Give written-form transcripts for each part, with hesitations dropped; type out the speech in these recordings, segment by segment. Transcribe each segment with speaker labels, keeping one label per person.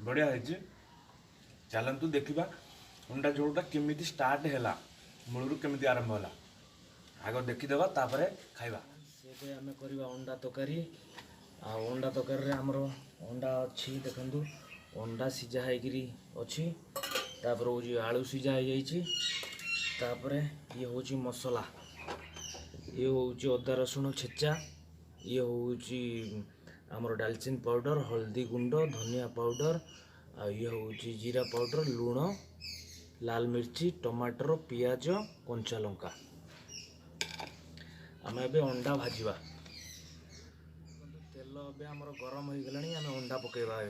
Speaker 1: बढ़िया है। चलतु देखा अंडा झोलटा केमी स्टार्ट है मूलर केमी आरंभ है आग देखीदे तापर खाइबा। से आम करवा अंडा तकारी अंडा तकारी आमर अंडा अच्छी देखु अंडा सीझा होची तापर हूँ आलू सीझा हो ये हूँ मसला ये हूँ अदा रसुण छेचा ये हूँ आमर डालचीनी पाउडर हल्दी गुंड धनिया पाउडर ये हूँ जीरा पाउडर लुण लाल मिर्ची टमाटर पियाज कंचा लंका आम ए अंडा भाजवा तेल ए आमर गरम हो गलानी आम अंडा पकेबा ए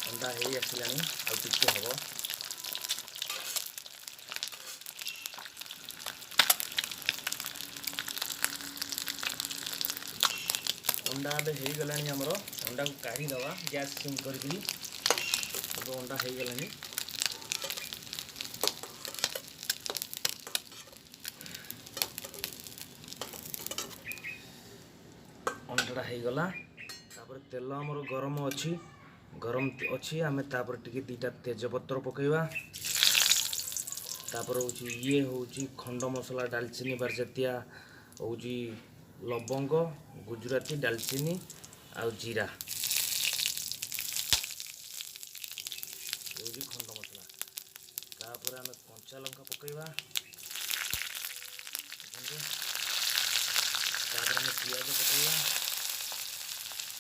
Speaker 1: अंडा हो आसलानी आगे हम अंडा ए हो गलानी आमर अंडा को काढ़ीदवा गैस सिम करके अंडा हो गलानी अंडाटा हो गला तेल आमर गरम अच्छी गरम अच्छी आम तापर टिके दीटा तेजपत्र पकेबा तापर हूँ ये हूँ खंड मसला डालचीनी बारजातिया हूँ लवंग गुजराती डालचीनी आउ जीरा हूँ खंड मसला तापर आम कंचा लंका पकेबा तापर आम पियाज पकेबा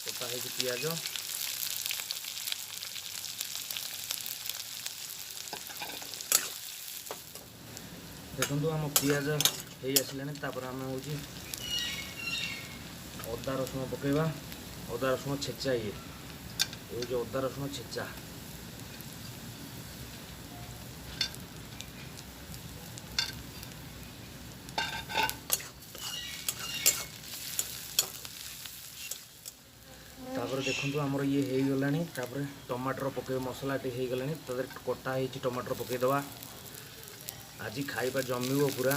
Speaker 1: कटा है पियाज देखो आम पियाज हो आसलानी तापर आम हूँ अदा रसुण पकेबा अदा रसुण छेचा ये हूँ अदा रसुण छेचा तापर देखो आमर ये हो गलानी तापर टमाटर पके मसला टे हो गलानी तादर कटा है टमाटर पकईदवा आज खाइबा जमीव पूरा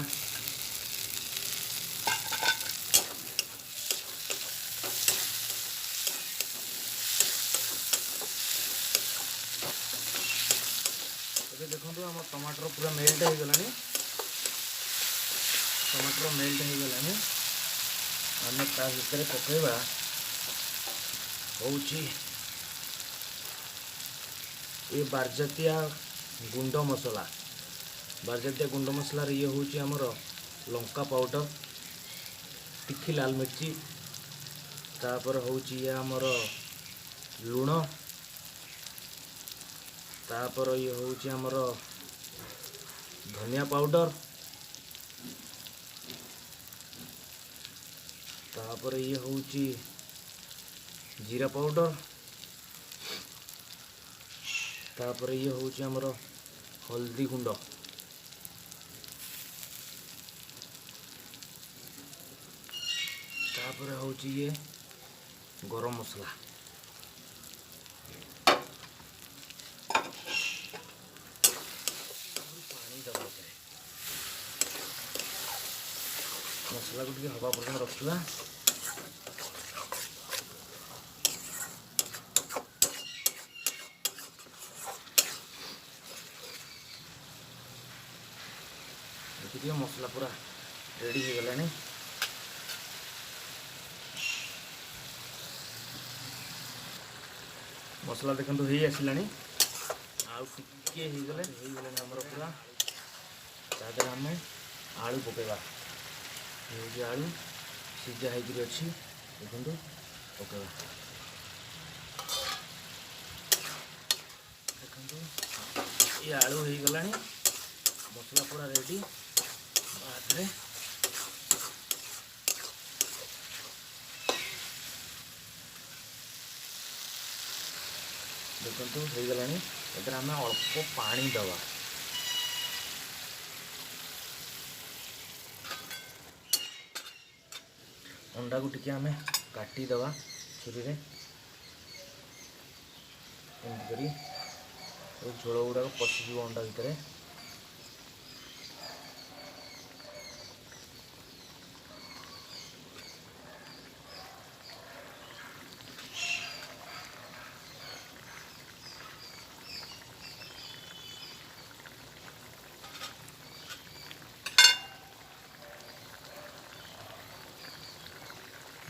Speaker 1: देखो आम टमाटर पूरा मेल्ट हो गलानी टमाटर मेल्ट हो गलानी आम ता भीतर पकईबा हूँ ये बारजातिया गुंड मसला बारजातिया गुंड मसला ये हूँ आमर लंका पाउडर तिखी लाल मिर्ची तापर हूँ ये आमर लुण तापर ये हूँ आमर धनिया पाउडर तापर ये हूँ जीरा पाउडर तापर ये हूँ आमर हल्दी गुंड तापर हूँ ये गरम मसला पानी दबा मसला को हवा पर्यटन रखा देखिए मसला पूरा रेडी हो गलानी मसला देखो हो आसलानी आगे हो गले आमर पूरा तादर आम आलू पकेबा ये आलू सीझा होगी अच्छी देखो पकेबा देखो ये आलू हो गलानी मसला पूरा रेडी बाद देखो हो गलानी आम अल्प पानी दवा अंडा को टिके आमे काटी दवा छुरी रे एमती करी झोल गुड़ाक पशिज अंडा भितर।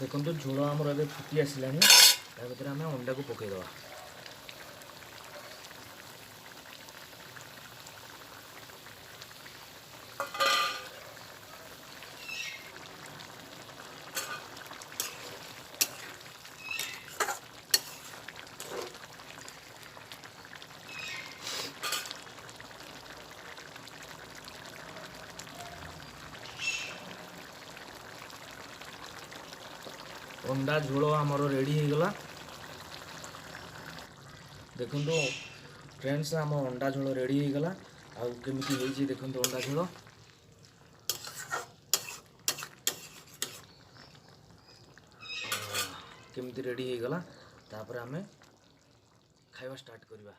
Speaker 1: देखो झोल आमर ए फुटी आसला भर आम अंडा को पकईदवा। अंडा झोल आमर रेडी हो गला। देखो फ्रेंड्स आम अंडा झोल रेडी हो गला। आमती देखो अंडा झोल केमती रेडी हो गला। तापर आमे खाइबा स्टार्ट करवा।